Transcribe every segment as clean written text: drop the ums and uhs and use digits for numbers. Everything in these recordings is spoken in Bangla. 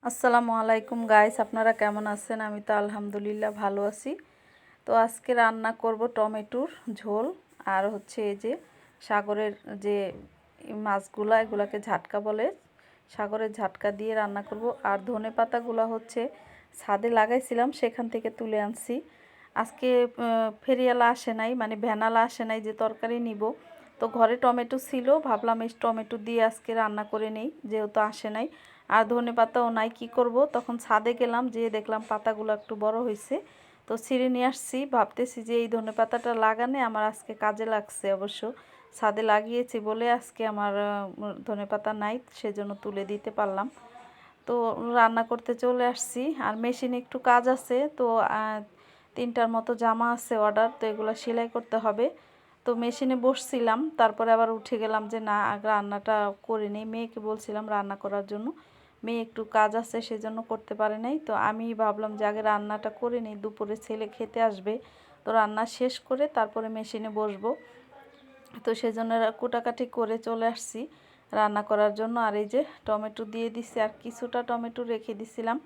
আসসালামু আলাইকুম গাইস, আপনারা কেমন আছেন? আমি তো আলহামদুলিল্লাহ ভালো আছি। তো আজকে রান্না করব টমেটোর ঝোল, আর হচ্ছে এই যে সাগরের যে মাছগুলা, এগুলাকে ঝাটকা বলে, সাগরের ঝাটকা দিয়ে রান্না করব। আর ধনে পাতাগুলো হচ্ছে ছাদে লাগাইছিলাম, সেখান থেকে তুলে আনছি। আজকে ফেরিওয়ালা আসে নাই, মানে ভ্যানালা আসে নাই যে তরকারি নিব। তো ঘরে টমেটো ছিল, ভাবলাম এই টমেটো দিয়ে আজকে রান্না করে নেই, যেহেতু আসে নাই। আর ধনে পাতাও নাই, কি করব? তখন ছাদে গেলাম, যেয়ে দেখলাম পাতাগুলো একটু বড় হয়েছে। তো ছিঁড়ে নিয়ে আসছি, ভাবতেছি যে এই ধনে পাতাটা লাগানে আমার আজকে কাজে লাগছে। অবশ্য ছাদে লাগিয়েছি বলে আজকে আমার ধনে পাতা নাই, সেজন্য তুলে দিতে পারলাম। তো রান্না করতে চলে আসছি। আর মেশিনে একটু কাজ আছে, তো 3টার মতো জামা আছে অর্ডার, তো এগুলো সেলাই করতে হবে। তো মেশিনে বসছিলাম, তারপরে আবার উঠে গেলাম যে না, আগে রান্নাটা করে নিই। মেয়েকে বলছিলাম রান্না করার জন্য, মেয়ে একটু কাজ আছে সেজন্য করতে পারে নাই। তো আমি ভাবলাম যে আগে রান্নাটা করে নিই, দুপুরে ছেলে খেতে আসবে। তো রান্না শেষ করে তারপরে মেশিনে বসবো। তো সেজন্য কুটাকাটি করে চলে আসছি রান্না করার জন্য। আর এই যে টমেটো দিয়ে দিছি, আর কিছুটা টমেটো রেখে দিছিলাম।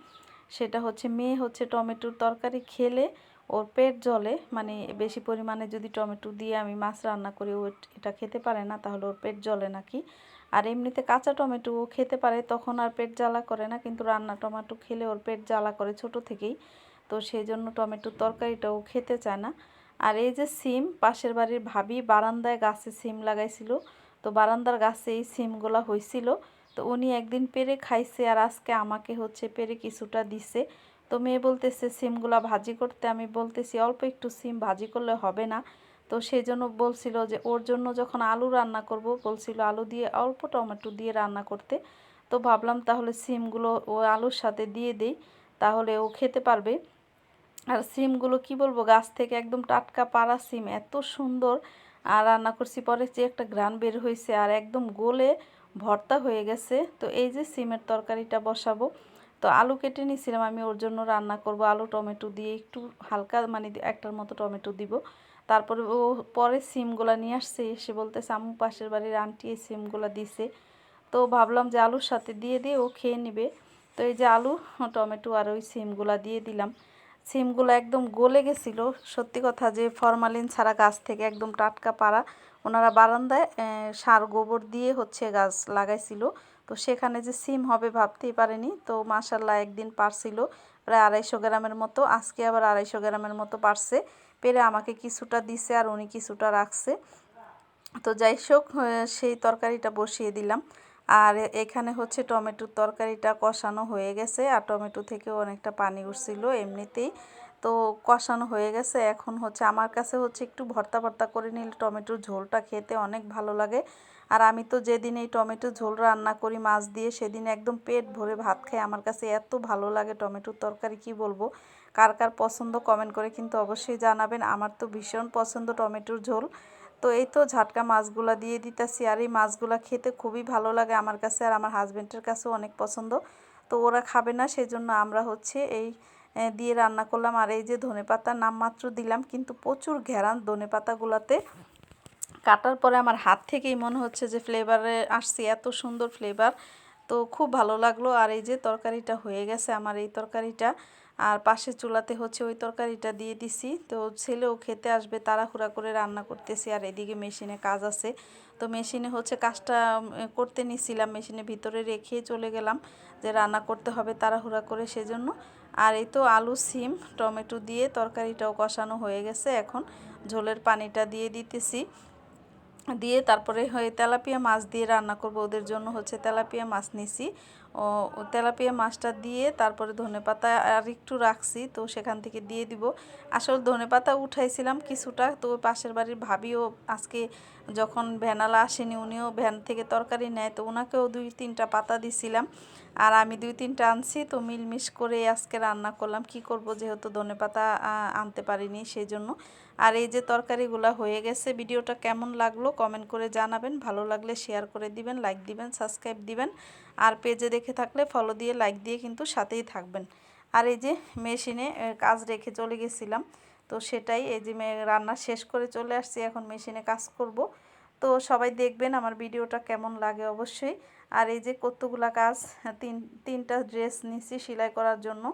সেটা হচ্ছে মেয়ে হচ্ছে টমেটোর তরকারি খেলে ওর পেট জ্বলে, মানে বেশি পরিমাণে যদি টমেটো দিয়ে আমি মাছ রান্না করি, ও এটা খেতে পারে না, তাহলে ওর পেট জ্বলে নাকি। আর এমনিতে কাঁচা টমেটো ও খেতে পারে, তখন আর পেট জ্বালা করে না, কিন্তু রান্না টমেটো খেলে ওর পেট জ্বালা করে ছোট থেকেই। তো সেই জন্য টমেটোর তরকারিটাও খেতে চায় না। আর এই যে সিম, পাশের বাড়ির ভাবি বারান্দায় গাছে সিম লাগাইছিল, তো বারান্দার গাছে এই সিমগুলা হয়েছিল। তো উনি একদিন পেরে খাইছে, আর আজকে আমাকে হচ্ছে পেরে কিছুটা দিছে। তো মেয়ে বলতেছে সিমগুলা ভাজি করতে, আমি বলতেছি অল্প একটু সিম ভাজি করলে হবে না। তো সেই জন্য বলছিল যে ওর জন্য যখন আলু রান্না করব, বলছিল আলু দিয়ে অল্প টমেটো দিয়ে রান্না করতে। তো ভাবলাম তাহলে সিমগুলো ও আলুর সাথে দিয়ে দেই, তাহলে ও খেতে পারবে। আর সিমগুলো কি বলবো, গাছ থেকে একদম টাটকা পাড়া সিম, এত সুন্দর। আর রান্না করছি পরে যে একটা ঘ্রাণ বের হয়েছে, আর একদম গলে ভর্তা হয়ে গেছে। তো এই যে সিমের তরকারিটা বসাবো। তো আলু কেটে নিয়েছিলাম আমি ওর জন্য রান্না করব, আলু টমেটো দিয়ে একটু হালকা, মানে একটার মতো টমেটো দিব। তারপরে ও পরে সিমগুলা নিয়ে আসছে, এসে বলতেছে আম্মু পাশের বাড়ির আন্টি এই সিমগুলা দিছে। তো ভাবলাম যে আলুর সাথে দিয়ে দিয়ে ও খেয়ে নেবে। তো এই যে আলু, টমেটো আর ওই সিমগুলা দিয়ে দিলাম। সিমগুলো একদম গলে গেছিলো, সত্যি কথা, যে ফরমালিন ছাড়া গাছ থেকে একদম টাটকা পাড়া। ওনারা বারান্দায় সার গোবর দিয়ে হচ্ছে গাছ লাগাইছিল। তো সেখানে যে সিম হবে ভাবতেই পারেনি। তো মাশাল্লাহ একদিন পারছিল প্রায় 250 গ্রামের মতো, আজকে আবার 250 গ্রামের মতো পারছে। পেরে আমাকে কিছুটা দিছে, আর উনি কিছুটা রাখছে। তো যাই হোক, সেই তরকারিটা বসিয়ে দিলাম। আর এখানে হচ্ছে টমেটোর তরকারিটা কষানো হয়ে গেছে, আর টমেটো থেকে অনেকটা পানি উঠছিল এমনিতেই। তো কষানো হয়ে গেছে, এখন হচ্ছে আমার কাছে হচ্ছে একটু ভর্তা ভর্তা করে নিলে টমেটোর ঝোলটা খেতে অনেক ভালো লাগে। আর আমি তো যেদিন এই টমেটো ঝোল রান্না করি মাছ দিয়ে, সেদিন একদম পেট ভরে ভাত খাই। আমার কাছে এত ভালো লাগে টমেটোর তরকারি, কি বলবো। কার কার পছন্দ কমেন্ট করে কিন্তু অবশ্যই জানাবেন। আমার তো ভীষণ পছন্দ টমেটোর ঝোল। তো এই তো ঝাটকা মাছগুলা দিয়ে দিতেছি, আর এই মাছগুলা খেতে খুবই ভালো লাগে আমার কাছে, আর আমার হাজবেন্ডের কাছেও অনেক পছন্দ। তো ওরা খাবে না, সেজন্য আমরা হচ্ছে এই দিয়ে রান্না করলাম। আর এই যে ধনেপাতা নামমাত্র দিলাম, কিন্তু প্রচুর ঘ্রাণ ধনেপাতাগুলোতে। কাটার পরে আমার হাত থেকেই মনে হচ্ছে যে ফ্লেভারে আসছে, এত সুন্দর ফ্লেভার। তো খুব ভালো লাগলো। আর এই যে তরকারিটা হয়ে গেছে আমার, এই তরকারিটা, আর পাশের চুলাতে হচ্ছে ওই তরকারিটা দিয়ে দিছি। তো ছেলেও খেতে আসবে, তাড়াহুড়া করে রান্না করতেছি। আর এদিকে মেশিনে কাজ আছে, তো মেশিনে হচ্ছে কাজটা করতে নিছিলাম, মেশিনের ভিতরে রেখেই চলে গেলাম যে রান্না করতে হবে তাড়াহুড়া করে, সেজন্য। আর এই তো আলু সিম টমেটো দিয়ে তরকারিটাও কষানো হয়ে গেছে, এখন ঝোলের পানিটা দিয়ে দিতেছি। দিয়ে তারপরে তেলাপিয়া মাছ দিয়ে রান্না করব, ওদের জন্য হচ্ছে তেলাপিয়া মাছ নিছি। ও তেলাপিয়া মাছটা দিয়ে তারপরে ধনেপাতা আর একটু রাখছি, তো সেখান থেকে দিয়ে দিব। আসলে ধনেপাতা উঠাইছিলাম কিছুটা, তো পাশের বাড়ির ভাবিও আজকে যখন ভ্যানালা আসেনি, উনিও ভ্যান থেকে তরকারি নেয়, তো ওনাকেও 2-3টা পাতা দিছিলাম। আর আমি 2-3টা আনছি, তো মিলমিশ করে আজকে রান্না করলাম। কি করব, যেহেতু ধনেপাতা আনতে পারিনি, সেই জন্য। আর এই যে তরকারিগুলো হয়ে গেছে। ভিডিওটা কেমন লাগলো কমেন্ট করে জানাবেন, ভালো লাগলে শেয়ার করে দিবেন, লাইক দিবেন, সাবস্ক্রাইব দিবেন। আর পেজে দেখে থাকলে ফলো দিয়ে লাইক দিয়ে কিন্তু সাথেই থাকবেন। আর এই যে মেশিনে কাজ রেখে চলে গেছিলাম, তো সেটাই, এই যে রান্না শেষ করে চলে আসছি, এখন মেশিনে কাজ করব। তো সবাই দেখবেন আমার ভিডিওটা কেমন লাগে অবশ্যই। আর এই যে কতগুলা কাজ, তিনটা ড্রেস নিচ্ছি সেলাই করার জন্য।